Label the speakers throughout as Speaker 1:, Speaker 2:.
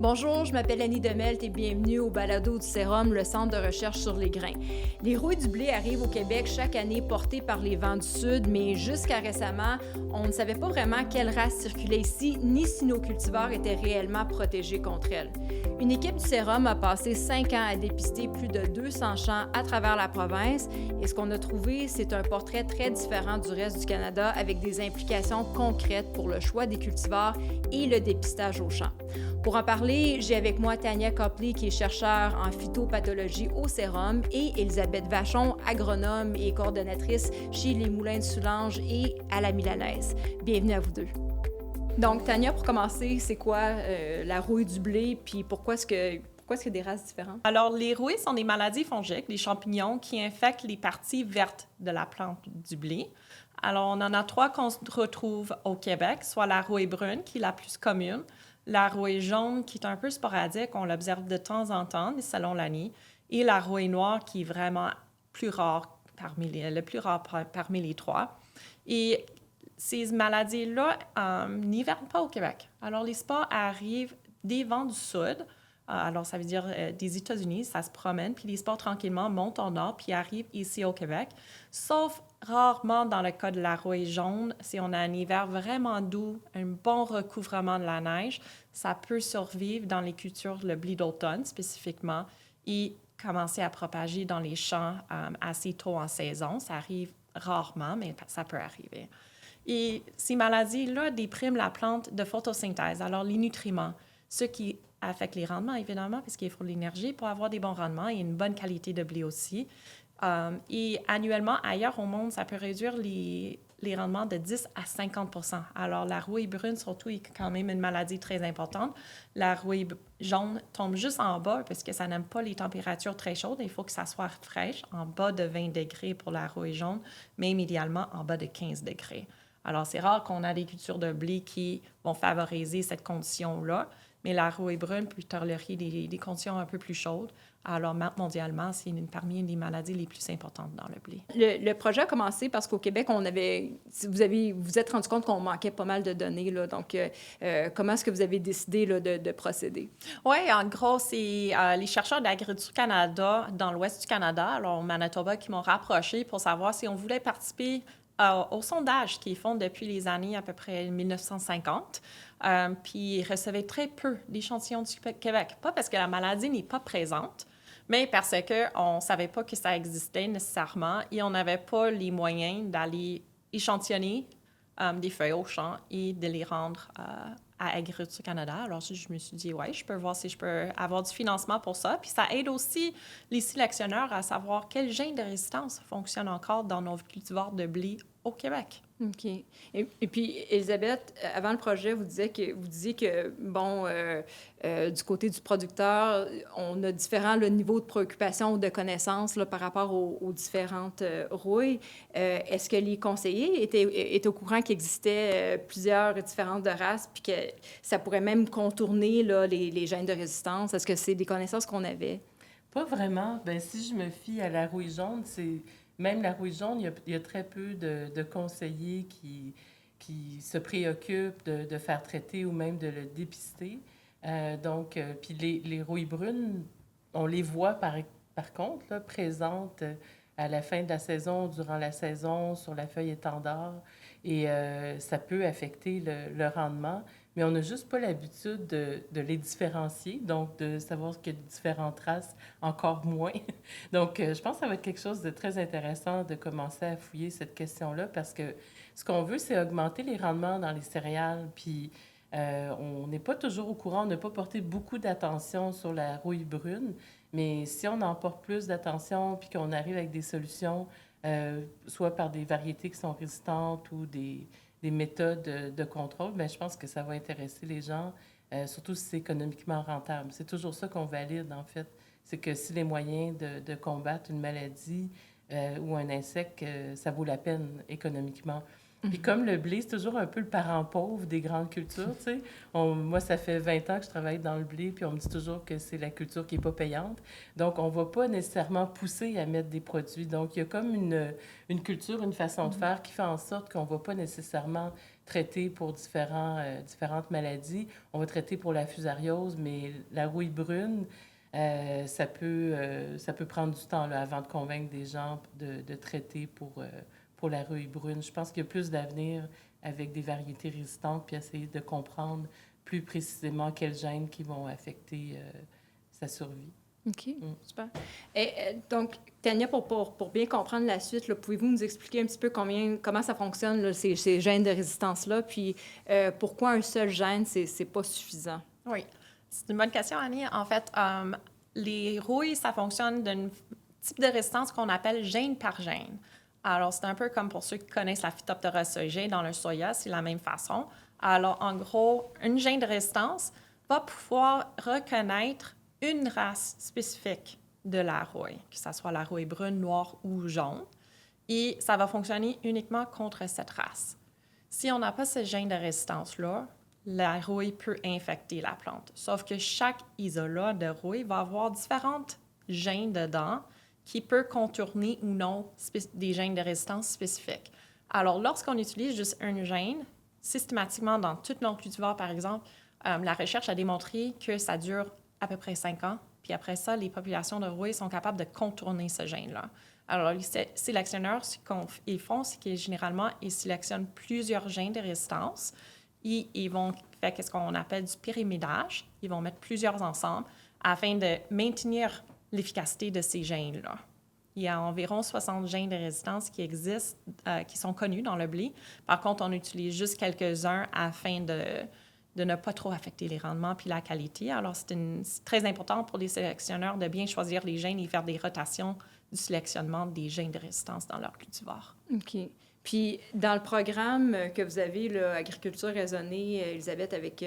Speaker 1: Bonjour, je m'appelle Annie Demelt et bienvenue au Balado du Sérum, le centre de recherche sur les grains. Les rouilles du blé arrivent au Québec chaque année portées par les vents du sud, mais jusqu'à récemment, on ne savait pas vraiment quelle race circulait ici, ni si nos cultivars étaient réellement protégés contre elles. Une équipe du Sérum a passé 5 ans à dépister plus de 200 champs à travers la province et ce qu'on a trouvé, c'est un portrait très différent du reste du Canada avec des implications concrètes pour le choix des cultivars et le dépistage aux champs. Pour en parler, j'ai avec moi Tania Copley, qui est chercheure en phytopathologie au Sérum, et Elisabeth Vachon, agronome et coordonnatrice chez les Moulins de Soulanges et à la Milanaise. Bienvenue à vous deux. Donc, Tania, pour commencer, c'est quoi la rouille du blé, puis pourquoi est-ce qu'il y a des races différentes?
Speaker 2: Alors, les rouilles sont des maladies fongiques, des champignons qui infectent les parties vertes de la plante du blé. Alors, on en a 3 qu'on retrouve au Québec, soit la rouille brune, qui est la plus commune, la rouille jaune, qui est un peu sporadique, on l'observe de temps en temps, selon l'année, et la rouille noire, qui est vraiment plus rare le plus rare parmi les 3. Et ces maladies-là n'hivernent pas au Québec. Alors, les spores arrivent des vents du sud, alors ça veut dire des États-Unis, ça se promène, puis les spores tranquillement montent au nord, puis arrivent ici au Québec, sauf rarement dans le cas de la rouille jaune, si on a un hiver vraiment doux, un bon recouvrement de la neige, ça peut survivre dans les cultures, le blé d'automne spécifiquement, et commencer à propager dans les champs assez tôt en saison. Ça arrive rarement, mais ça peut arriver. Et ces maladies-là dépriment la plante de photosynthèse, alors les nutriments, ce qui affecte les rendements, évidemment, parce qu'il faut de l'énergie pour avoir des bons rendements et une bonne qualité de blé aussi. Et annuellement, ailleurs au monde, ça peut réduire les rendements de 10 à 50 %. Alors, la rouille brune, surtout, est quand même une maladie très importante. La rouille jaune tombe juste en bas parce que ça n'aime pas les températures très chaudes. Il faut que ça soit fraîche, en bas de 20 degrés pour la rouille jaune, même idéalement en bas de 15 degrés. Alors, c'est rare qu'on a des cultures de blé qui vont favoriser cette condition-là, mais la rouille brune peut tolérer des conditions un peu plus chaudes. Alors, mondialement, c'est parmi les maladies les plus importantes dans le blé.
Speaker 1: Le projet a commencé parce qu'au Québec, vous êtes rendu compte qu'on manquait pas mal de données, là. Donc, comment est-ce que vous avez décidé là, de procéder?
Speaker 2: Oui, en gros, c'est les chercheurs d'Agriculture Canada dans l'ouest du Canada, alors au Manitoba, qui m'ont rapproché pour savoir si on voulait participer au sondage qu'ils font depuis les années à peu près 1950. Puis ils recevaient très peu d'échantillons du Québec. Pas parce que la maladie n'est pas présente, mais parce qu'on ne savait pas que ça existait nécessairement et on n'avait pas les moyens d'aller échantillonner des feuilles au champ et de les rendre à Agriculture Canada. Alors, je me suis dit, ouais, je peux voir si je peux avoir du financement pour ça. Puis ça aide aussi les sélectionneurs à savoir quel gène de résistance fonctionne encore dans nos cultivars de blé au Québec.
Speaker 1: OK. Et puis, Elisabeth, avant le projet, vous disiez que bon, du côté du producteur, on a différents niveaux de préoccupation ou de connaissances là, par rapport aux différentes rouilles. Est-ce que les conseillers étaient au courant qu'il existait plusieurs différentes de races puis que ça pourrait même contourner là, les gènes de résistance? Est-ce que c'est des connaissances qu'on avait?
Speaker 3: Pas vraiment. Ben, si je me fie à la rouille jaune, c'est même la rouille jaune, il y a très peu de conseillers qui se préoccupent de faire traiter ou même de le dépister. Puis les rouilles brunes, on les voit par contre là, présentes à la fin de la saison, durant la saison, sur la feuille étendard. Et ça peut affecter le rendement. Mais on n'a juste pas l'habitude de les différencier, donc de savoir qu'il y a différentes races, encore moins. Donc, je pense que ça va être quelque chose de très intéressant de commencer à fouiller cette question-là parce que ce qu'on veut, c'est augmenter les rendements dans les céréales. Puis, on n'est pas toujours au courant, on n'a pas porté beaucoup d'attention sur la rouille brune, mais si on en porte plus d'attention puis qu'on arrive avec des solutions, soit par des variétés qui sont résistantes ou des méthodes de contrôle, bien, je pense que ça va intéresser les gens, surtout si c'est économiquement rentable. C'est toujours ça qu'on valide, en fait. C'est que si les moyens de combattre une maladie ou un insecte, ça vaut la peine économiquement. Puis comme le blé, c'est toujours un peu le parent pauvre des grandes cultures, tu sais. Moi, ça fait 20 ans que je travaille dans le blé, puis on me dit toujours que c'est la culture qui n'est pas payante. Donc, on ne va pas nécessairement pousser à mettre des produits. Donc, il y a comme une culture, une façon de faire qui fait en sorte qu'on ne va pas nécessairement traiter pour différentes maladies. On va traiter pour la fusariose, mais la rouille brune, ça peut prendre du temps là, avant de convaincre des gens de traiter pour la rouille brune. Je pense qu'il y a plus d'avenir avec des variétés résistantes, puis essayer de comprendre plus précisément quels gènes qui vont affecter sa survie.
Speaker 1: OK, super. Et, donc, Tania, pour bien comprendre la suite, là, pouvez-vous nous expliquer un petit peu comment ça fonctionne, là, ces gènes de résistance-là, puis pourquoi un seul gène, c'est pas suffisant?
Speaker 2: Oui, c'est une bonne question, Annie. En fait, les rouilles, ça fonctionne d'un type de résistance qu'on appelle gène par gène. Alors, c'est un peu comme pour ceux qui connaissent la Phytophthora sojae dans le soya, c'est la même façon. Alors, en gros, une gène de résistance va pouvoir reconnaître une race spécifique de la rouille, que ce soit la rouille brune, noire ou jaune, et ça va fonctionner uniquement contre cette race. Si on n'a pas ce gène de résistance-là, la rouille peut infecter la plante. Sauf que chaque isolat de rouille va avoir différentes gènes dedans qui peuvent contourner ou non des gènes de résistance spécifiques. Alors, lorsqu'on utilise juste un gène, systématiquement dans toute nos cultivars, par exemple, la recherche a démontré que ça dure à peu près 5 ans. Puis après ça, les populations de rouille sont capables de contourner ce gène-là. Alors, les sélectionneurs, ce qu'ils font, c'est qu'ils généralement, ils sélectionnent plusieurs gènes de résistance et ils vont faire ce qu'on appelle du pyrimidage. Ils vont mettre plusieurs ensemble afin de maintenir l'efficacité de ces gènes-là. Il y a environ 60 gènes de résistance qui existent, qui sont connus dans le blé. Par contre, on utilise juste quelques-uns afin de ne pas trop affecter les rendements puis la qualité. Alors, c'est très important pour les sélectionneurs de bien choisir les gènes et faire des rotations du sélectionnement des gènes de résistance dans leur cultivar.
Speaker 1: OK. Puis, dans le programme que vous avez, là, Agriculture raisonnée, Elisabeth, avec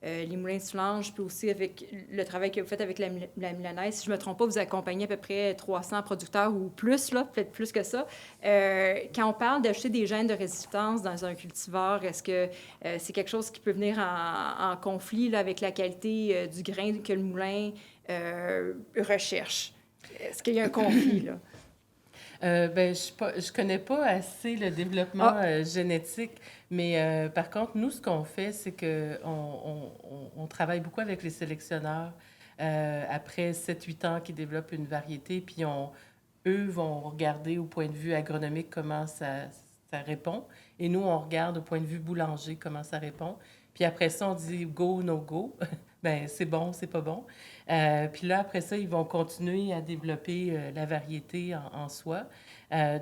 Speaker 1: les moulins de Soulanges, puis aussi avec le travail que vous faites avec la milanaise, si je ne me trompe pas, vous accompagnez à peu près 300 producteurs ou plus, là, peut-être plus que ça. Quand on parle d'ajouter des gènes de résistance dans un cultivar, est-ce que c'est quelque chose qui peut venir en conflit là, avec la qualité du grain que le moulin recherche? Est-ce qu'il y a un conflit, là?
Speaker 3: Je connais pas assez le développement génétique, mais par contre, nous, ce qu'on fait, c'est que on travaille beaucoup avec les sélectionneurs après 7-8 ans qu'ils développent une variété, puis eux vont regarder au point de vue agronomique comment ça répond, et nous, on regarde au point de vue boulanger comment ça répond. Puis après ça, on dit go, no go. Ben c'est bon, c'est pas bon. Puis là, après ça, ils vont continuer à développer la variété en soi.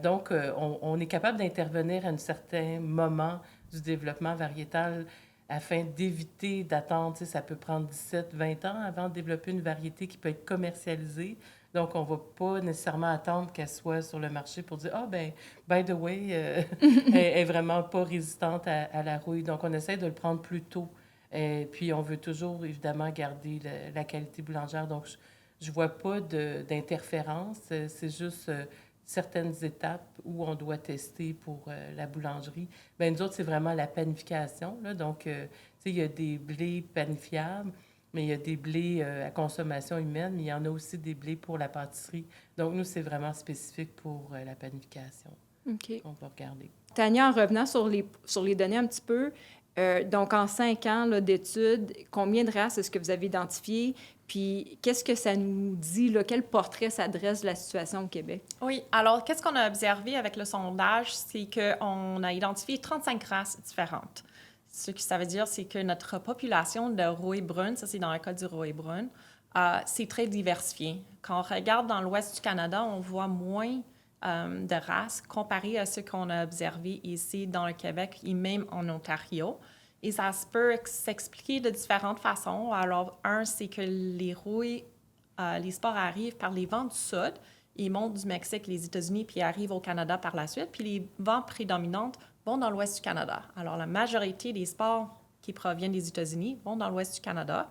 Speaker 3: Donc, on est capable d'intervenir à un certain moment du développement variétal afin d'éviter d'attendre. Ça peut prendre 17-20 ans avant de développer une variété qui peut être commercialisée. Donc, on ne va pas nécessairement attendre qu'elle soit sur le marché pour dire « Ah, ben by the way, elle est vraiment pas résistante à la rouille. » Donc, on essaie de le prendre plus tôt. Et puis, on veut toujours, évidemment, garder la qualité boulangère. Donc, je ne vois pas d'interférence. C'est juste certaines étapes où on doit tester pour la boulangerie. Bien, nous autres, c'est vraiment la panification, là. Donc, tu sais, il y a des blés panifiables, mais il y a des blés à consommation humaine, mais il y en a aussi des blés pour la pâtisserie. Donc, nous, c'est vraiment spécifique pour la panification.
Speaker 1: OK.
Speaker 3: On va regarder.
Speaker 1: Tania, en revenant sur les données un petit peu, donc en 5 ans là, d'études, combien de races est-ce que vous avez identifiées? Puis qu'est-ce que ça nous dit, là, quel portrait ça dresse de la situation au Québec?
Speaker 2: Oui, alors qu'est-ce qu'on a observé avec le sondage, c'est qu'on a identifié 35 races différentes. Ce que ça veut dire, c'est que notre population de rouille brune, ça c'est dans le cas du rouille brune, c'est très diversifié. Quand on regarde dans l'ouest du Canada, on voit moins de races comparées à ce qu'on a observé ici dans le Québec et même en Ontario. Et ça se peut s'expliquer de différentes façons. Alors, c'est que les rouilles, les spores arrivent par les vents du sud. Ils montent du Mexique, les États-Unis, puis arrivent au Canada par la suite. Puis les vents prédominants vont dans l'ouest du Canada. Alors, la majorité des spores qui proviennent des États-Unis vont dans l'ouest du Canada.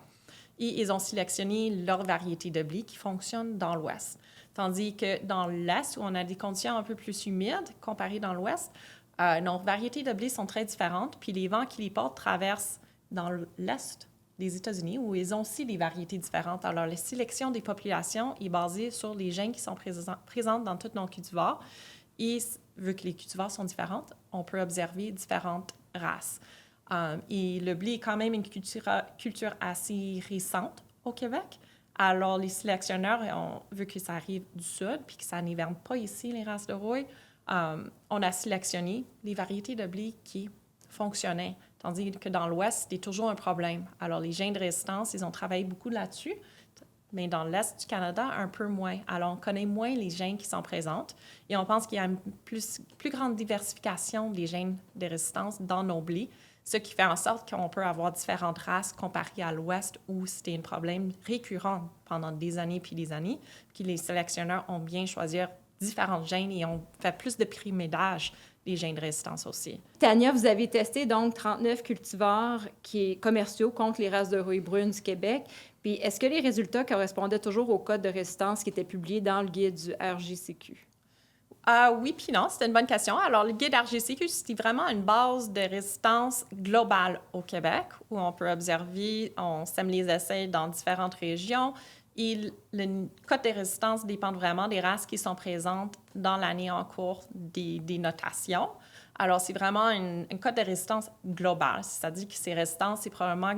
Speaker 2: Et ils ont sélectionné leur variété de blé qui fonctionne dans l'ouest. Tandis que dans l'est, où on a des conditions un peu plus humides comparées dans l'ouest, nos variétés de blé sont très différentes. Puis les vents qui les portent traversent dans l'est des États-Unis, où ils ont aussi des variétés différentes. Alors, la sélection des populations est basée sur les gènes qui sont présents dans tous nos cultivars. Et vu que les cultivars sont différents, on peut observer différentes races. Et le blé est quand même une culture assez récente au Québec. Alors, les sélectionneurs ont vu que ça arrive du sud puis que ça n'hiverne pas ici, les races de rouille. On a sélectionné les variétés de blé qui fonctionnaient, tandis que dans l'Ouest, c'était toujours un problème. Alors, les gènes de résistance, ils ont travaillé beaucoup là-dessus, mais dans l'Est du Canada, un peu moins. Alors, on connaît moins les gènes qui sont présents et on pense qu'il y a une plus grande diversification des gènes de résistance dans nos blés, ce qui fait en sorte qu'on peut avoir différentes races comparées à l'Ouest où c'était un problème récurrent pendant des années puis des années, puis les sélectionneurs ont bien choisi différents gènes et ont fait plus de primidage des gènes de résistance aussi.
Speaker 1: Tania, vous avez testé donc 39 cultivars commerciaux contre les races de rouille brune du Québec. Puis est-ce que les résultats correspondaient toujours au code de résistance qui était publié dans le guide du RGCQ?
Speaker 2: Oui, puis non, c'était une bonne question. Alors, le guide RGCQ, c'était vraiment une base de résistance globale au Québec, où on peut observer, on sème les essais dans différentes régions, et le code de résistance dépend vraiment des races qui sont présentes dans l'année en cours des notations. Alors, c'est vraiment un code de résistance global, c'est-à-dire que ces résistances, c'est probablement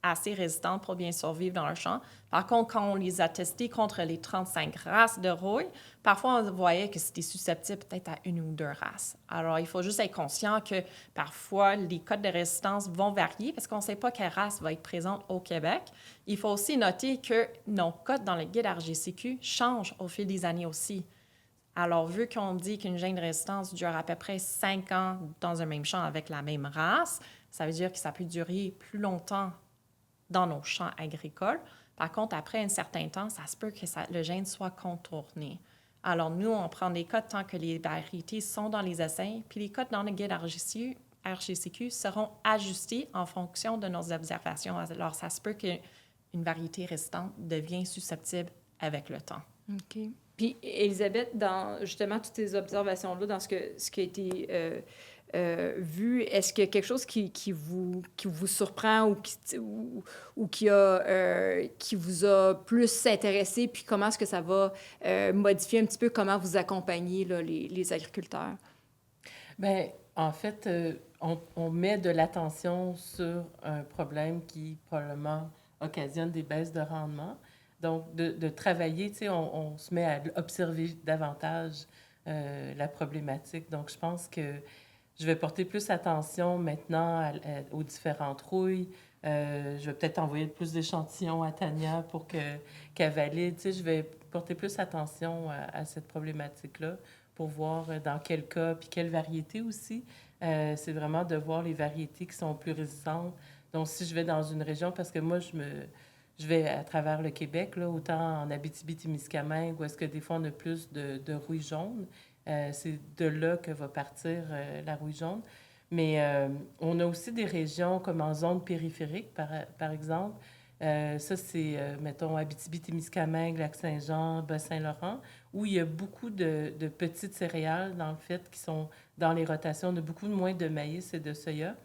Speaker 2: assez résistantes pour bien survivre dans le champ. Par contre, quand on les a testés contre les 35 races de rouille, parfois, on voyait que c'était susceptible peut-être à une ou deux races. Alors, il faut juste être conscient que parfois, les codes de résistance vont varier parce qu'on ne sait pas quelle race va être présente au Québec. Il faut aussi noter que nos codes dans le guide RGCQ changent au fil des années aussi. Alors, vu qu'on dit qu'une gène de résistance dure à peu près 5 ans dans un même champ avec la même race, ça veut dire que ça peut durer plus longtemps dans nos champs agricoles. Par contre, après un certain temps, ça se peut que le gène soit contourné. Alors, nous, on prend des codes tant que les variétés sont dans les essais, puis les codes dans le guide RGCQ seront ajustés en fonction de nos observations. Alors, ça se peut qu'une variété résistante devienne susceptible avec le temps.
Speaker 1: OK. Puis, Élisabeth, dans justement toutes ces observations-là, dans ce qui a été vu, est-ce qu'il y a quelque chose qui vous surprend ou qui vous a plus intéressé, puis comment est-ce que ça va modifier un petit peu comment vous accompagnez là, les agriculteurs?
Speaker 3: Bien, en fait, on met de l'attention sur un problème qui probablement occasionne des baisses de rendement. Donc, de travailler, tu sais, on se met à observer davantage la problématique. Donc, je pense que je vais porter plus attention maintenant aux différentes rouilles. Je vais peut-être envoyer plus d'échantillons à Tania pour qu'elle valide. Tu sais, je vais porter plus attention à cette problématique-là pour voir dans quel cas, puis quelle variété aussi. C'est vraiment de voir les variétés qui sont plus résistantes. Donc, si je vais dans une région, parce que moi, je vais à travers le Québec, là, autant en Abitibi-Témiscamingue, où est-ce que des fois, on a plus de rouille jaune. C'est de là que va partir la rouille jaune. Mais on a aussi des régions comme en zone périphérique, par exemple. Ça, c'est, mettons, Abitibi-Témiscamingue, Lac-Saint-Jean, Bas-Saint-Laurent, où il y a beaucoup de petites céréales, dans le fait, qui sont dans les rotations. On a beaucoup moins de maïs et de soya.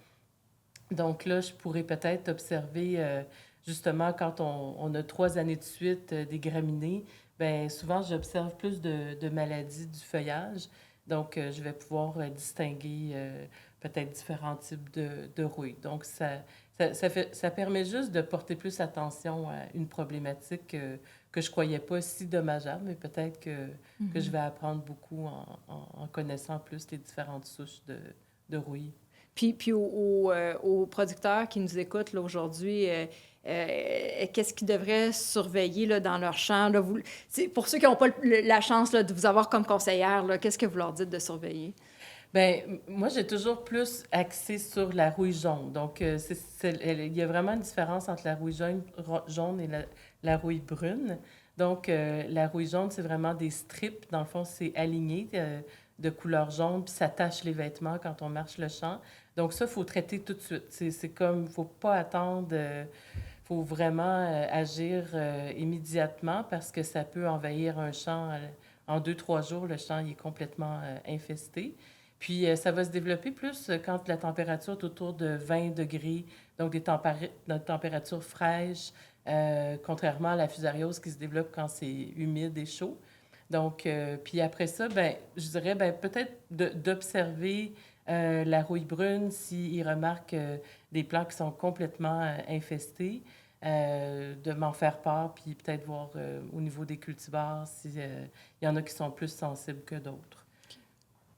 Speaker 3: Donc là, je pourrais peut-être observer, justement, quand on a 3 années de suite des graminées, bien, souvent, j'observe plus de maladies du feuillage. Donc, je vais pouvoir distinguer peut-être différents types de rouille. Donc, ça permet juste de porter plus attention à une problématique que je ne croyais pas si dommageable, mais peut-être que je vais apprendre beaucoup en connaissant plus les différentes souches de rouille.
Speaker 1: Puis aux producteurs qui nous écoutent là, aujourd'hui, qu'est-ce qu'ils devraient surveiller là, dans leur champ? Là, pour ceux qui n'ont pas la chance là, de vous avoir comme conseillère, là, qu'est-ce que vous leur dites de surveiller?
Speaker 3: Bien, moi, j'ai toujours plus axé sur la rouille jaune. Donc, il y a vraiment une différence entre la rouille jaune et la rouille brune. Donc, la rouille jaune, c'est vraiment des strips. Dans le fond, c'est aligné de couleur jaune, puis ça tache les vêtements quand on marche le champ. Donc, ça, il faut traiter tout de suite. C'est comme, il ne faut pas attendre, il faut vraiment agir immédiatement parce que ça peut envahir un champ. En 2-3 jours, le champ il est complètement infesté. Puis, ça va se développer plus quand la température est autour de 20 degrés, donc des températures fraîches, contrairement à la fusariose qui se développe quand c'est humide et chaud. Donc, puis après ça, ben, je dirais ben, peut-être d'observer La rouille brune, s'ils remarquent des plants qui sont complètement infestés, de m'en faire part, puis peut-être voir au niveau des cultivars s'il y en a qui sont plus sensibles que d'autres.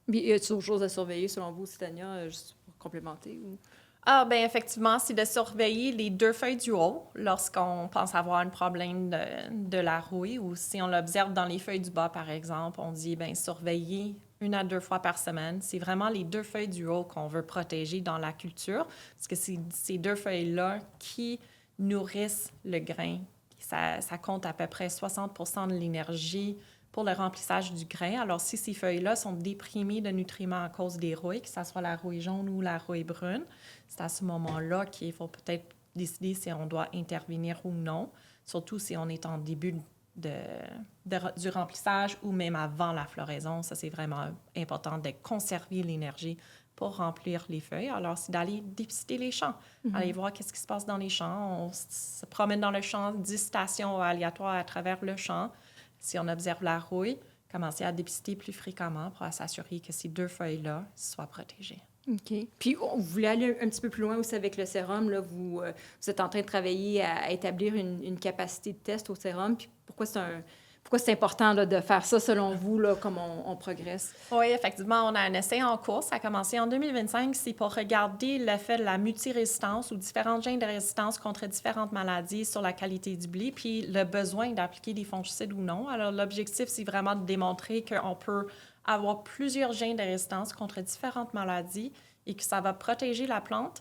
Speaker 1: Puis, y a-t-il autre chose à surveiller selon vous, Tania, juste pour complémenter? Ou...
Speaker 2: Ah, bien, effectivement, c'est de surveiller les 2 feuilles du haut lorsqu'on pense avoir un problème de la rouille ou si on l'observe dans les feuilles du bas, par exemple, on dit, bien, surveiller 1 à 2 fois par semaine. C'est vraiment les 2 feuilles du haut qu'on veut protéger dans la culture parce que c'est ces 2 feuilles-là qui nourrissent le grain. Ça compte à peu près 60 de l'énergie pour le remplissage du grain. Alors, si ces feuilles-là sont déprimées de nutriments à cause des rouilles, que ce soit la rouille jaune ou la rouille brune, c'est à ce moment-là qu'il faut peut-être décider si on doit intervenir ou non, surtout si on est en début du remplissage ou même avant la floraison. Ça, c'est vraiment important de conserver l'énergie pour remplir les feuilles. Alors, c'est d'aller dépister les champs, aller voir qu'est-ce qui se passe dans les champs. On se promène dans le champ, 10 stations aléatoires à travers le champ. Si on observe la rouille, commencer à dépister plus fréquemment pour s'assurer que ces 2 feuilles-là soient protégées.
Speaker 1: OK. Puis, vous voulez aller un petit peu plus loin aussi avec le sérum. Là, vous êtes en train de travailler à établir une capacité de test au sérum. Puis, pourquoi c'est important là, de faire ça, selon vous, là, comme on progresse?
Speaker 2: Oui, effectivement, on a un essai en cours. Ça a commencé en 2025. C'est pour regarder l'effet de la multirésistance ou différents gènes de résistance contre différentes maladies sur la qualité du blé, puis le besoin d'appliquer des fongicides ou non. Alors, l'objectif, c'est vraiment de démontrer qu'on peut avoir plusieurs gènes de résistance contre différentes maladies et que ça va protéger la plante,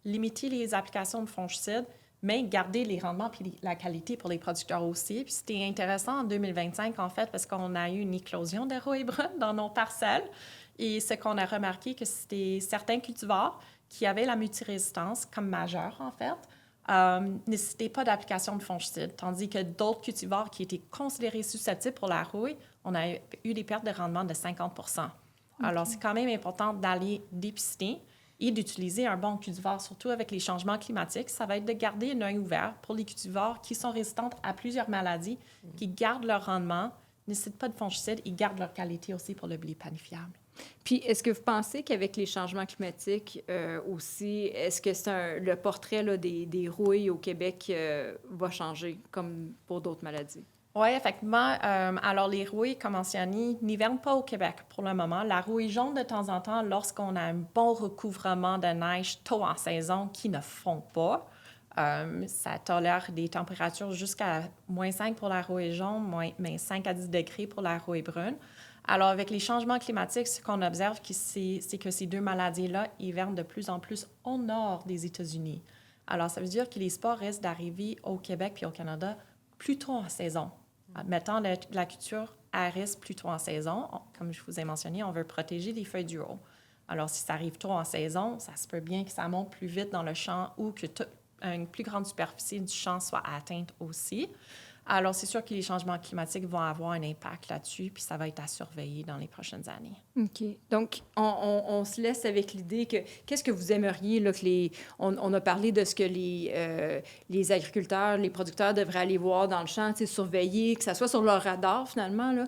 Speaker 2: limiter les applications de fongicides, mais garder les rendements puis la qualité pour les producteurs aussi. Puis c'était intéressant en 2025, en fait, parce qu'on a eu une éclosion de rouille brune dans nos parcelles. Et ce qu'on a remarqué, que c'était certains cultivars qui avaient la multirésistance comme majeure, en fait, nécessitaient pas d'application de fongicides, tandis que d'autres cultivars qui étaient considérés susceptibles pour la rouille, on a eu des pertes de rendement de 50 %. Alors, c'est quand même important d'aller dépister et d'utiliser un bon cultivar, surtout avec les changements climatiques. Ça va être de garder un œil ouvert pour les cultivars qui sont résistantes à plusieurs maladies, qui gardent leur rendement, ne nécessitent pas de fongicides et gardent leur qualité aussi pour le blé panifiable.
Speaker 1: Puis, est-ce que vous pensez qu'avec les changements climatiques aussi, est-ce que le portrait là, des rouilles au Québec va changer, comme pour d'autres maladies?
Speaker 2: Oui, effectivement. Alors, les rouilles, comme mentionné, n'hivernent pas au Québec pour le moment. La rouille jaune, de temps en temps, lorsqu'on a un bon recouvrement de neige tôt en saison qui ne fond pas, ça tolère des températures jusqu'à -5 pour la rouille jaune, mais 5 à 10 degrés pour la rouille brune. Alors, avec les changements climatiques, ce qu'on observe, c'est que ces 2 maladies-là hivernent de plus en plus au nord des États-Unis. Alors, ça veut dire que les spores risquent d'arriver au Québec puis au Canada plus tôt en saison. Mettant la culture à risque plus tôt en saison, comme je vous ai mentionné, on veut protéger les feuilles du haut. Alors, si ça arrive tôt en saison, ça se peut bien que ça monte plus vite dans le champ ou que une plus grande superficie du champ soit atteinte aussi. Alors, c'est sûr que les changements climatiques vont avoir un impact là-dessus, puis ça va être à surveiller dans les prochaines années.
Speaker 1: OK. Donc, on se laisse avec l'idée que... Qu'est-ce que vous aimeriez, là, que on a parlé de ce que les agriculteurs, les producteurs devraient aller voir dans le champ, surveiller, que ça soit sur leur radar, finalement, là.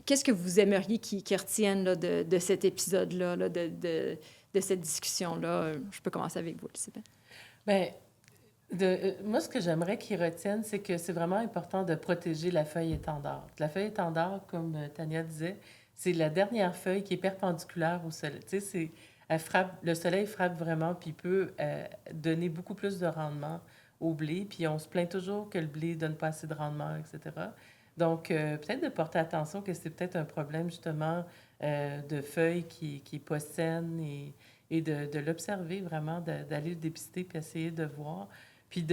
Speaker 1: Qu'est-ce que vous aimeriez qu'ils retiennent là, de cet épisode-là, là, de cette discussion-là? Je peux commencer avec vous, Elisabeth.
Speaker 3: Bien, moi, ce que j'aimerais qu'ils retiennent, c'est que c'est vraiment important de protéger la feuille étendard. La feuille étendard, comme Tania disait, c'est la dernière feuille qui est perpendiculaire au soleil. Tu sais, le soleil frappe vraiment, puis peut donner beaucoup plus de rendement au blé. Puis on se plaint toujours que le blé ne donne pas assez de rendement, etc. Donc, peut-être de porter attention que c'est peut-être un problème, justement, de feuilles qui est pas saine et de l'observer vraiment, d'aller le dépister puis essayer de voir. Puis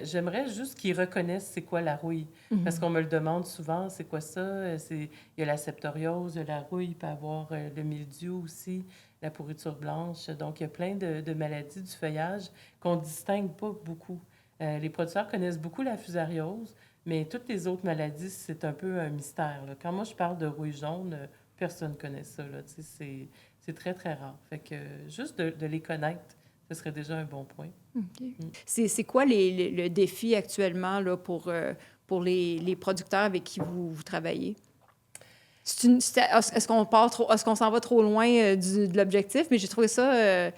Speaker 3: j'aimerais juste qu'ils reconnaissent c'est quoi la rouille. Parce qu'on me le demande souvent, c'est quoi ça? Il y a la septoriose, il y a la rouille, il peut y avoir le mildiou aussi, la pourriture blanche. Donc, il y a plein de maladies du feuillage qu'on ne distingue pas beaucoup. Les producteurs connaissent beaucoup la fusariose, mais toutes les autres maladies, c'est un peu un mystère, là. Quand moi, je parle de rouille jaune, personne ne connaît ça, là. C'est très, très rare. Fait que juste de les connaître, ce serait déjà un bon point.
Speaker 1: Okay. C'est quoi le défi actuellement là, pour les producteurs avec qui vous travaillez? Est-ce qu'on s'en va trop loin de l'objectif? Mais j'ai trouvé ça,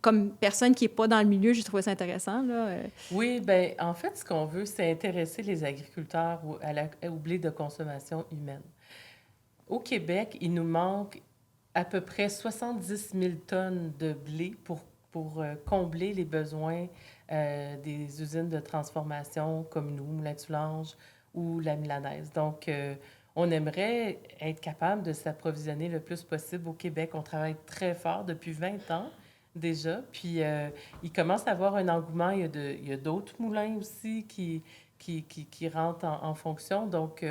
Speaker 1: comme personne qui n'est pas dans le milieu, j'ai trouvé ça intéressant, là.
Speaker 3: Oui, bien, en fait, ce qu'on veut, c'est intéresser les agriculteurs au blé de consommation humaine. Au Québec, il nous manque à peu près 70 000 tonnes de blé pour combler les besoins des usines de transformation comme nous, Moulin-Tulange ou la Milanaise. Donc, on aimerait être capable de s'approvisionner le plus possible au Québec. On travaille très fort depuis 20 ans déjà. Puis, il commence à avoir un engouement. Il y a d'autres moulins aussi qui rentrent en fonction. Donc,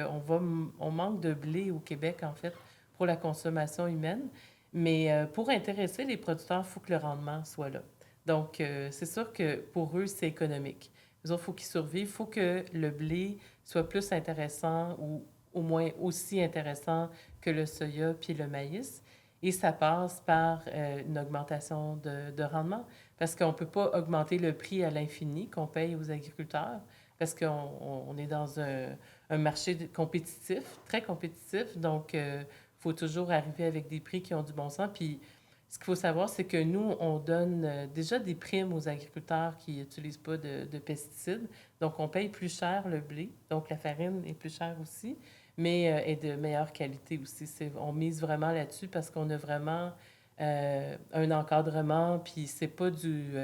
Speaker 3: on manque de blé au Québec, en fait, pour la consommation humaine. Mais pour intéresser les producteurs, il faut que le rendement soit là. Donc, c'est sûr que pour eux, c'est économique. Il faut qu'ils survivent. Il faut que le blé soit plus intéressant ou au moins aussi intéressant que le soya puis le maïs. Et ça passe par une augmentation de rendement parce qu'on ne peut pas augmenter le prix à l'infini qu'on paye aux agriculteurs parce qu'on est dans un marché compétitif, très compétitif. Donc, il faut toujours arriver avec des prix qui ont du bon sens. Puis, ce qu'il faut savoir, c'est que nous, on donne déjà des primes aux agriculteurs qui n'utilisent pas de pesticides. Donc, on paye plus cher le blé. Donc, la farine est plus chère aussi, mais est de meilleure qualité aussi. On mise vraiment là-dessus parce qu'on a vraiment un encadrement, puis c'est pas du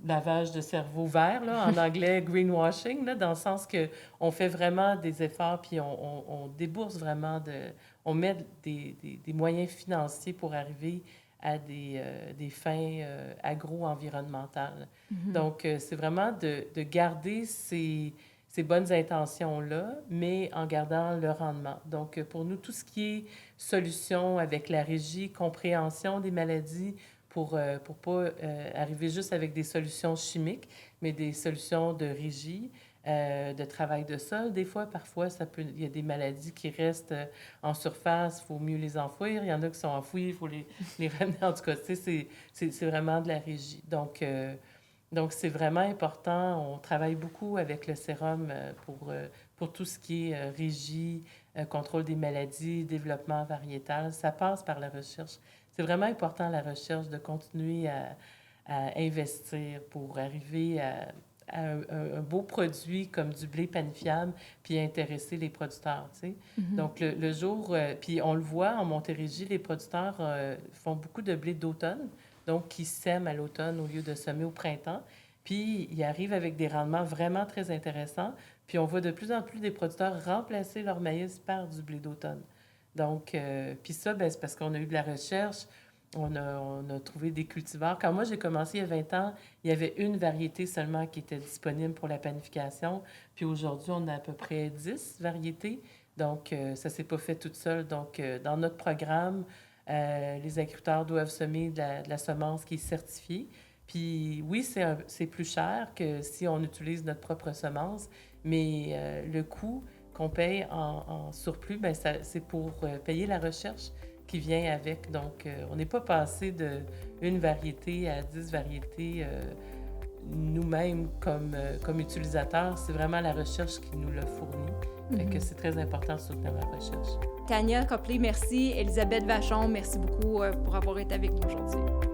Speaker 3: lavage de cerveau vert, là, en anglais, greenwashing, là, dans le sens que on fait vraiment des efforts, puis on débourse vraiment on met des moyens financiers pour arriver à des fins agro-environnementales. Donc, c'est vraiment de garder ces bonnes intentions-là, mais en gardant le rendement. Donc, pour nous, tout ce qui est solution avec la régie, compréhension des maladies, pour pas arriver juste avec des solutions chimiques, mais des solutions de régie, de travail de sol. Des fois, parfois, il y a des maladies qui restent en surface, il faut mieux les enfouir. Il y en a qui sont enfouis, il faut les ramener. En tout cas, c'est vraiment de la régie. Donc, c'est vraiment important. On travaille beaucoup avec le sérum pour tout ce qui est régie, contrôle des maladies, développement variétal. Ça passe par la recherche. C'est vraiment important, la recherche, de continuer à investir pour arriver à un beau produit comme du blé panifiable, puis intéresser les producteurs, tu sais. Donc, le jour... puis on le voit, en Montérégie, les producteurs font beaucoup de blé d'automne, donc qui sèment à l'automne au lieu de semer au printemps. Puis, ils arrivent avec des rendements vraiment très intéressants. Puis, on voit de plus en plus des producteurs remplacer leur maïs par du blé d'automne. Donc, puis ça, bien, c'est parce qu'on a eu de la recherche, on a trouvé des cultivars. Quand moi, j'ai commencé il y a 20 ans, il y avait une variété seulement qui était disponible pour la panification. Puis aujourd'hui, on a à peu près 10 variétés. Donc, ça ne s'est pas fait toute seule. Donc, dans notre programme, les agriculteurs doivent semer de la semence qui est certifiée. Puis oui, c'est plus cher que si on utilise notre propre semence, mais le coût qu'on paye en surplus, bien, c'est pour payer la recherche qui vient avec. Donc, on n'est pas passé d'une variété à 10 variétés nous-mêmes comme utilisateurs. C'est vraiment la recherche qui nous l'a fourni. Fait que c'est très important de soutenir la recherche.
Speaker 1: Tania Copley, merci. Élisabeth Vachon, merci beaucoup pour avoir été avec nous aujourd'hui.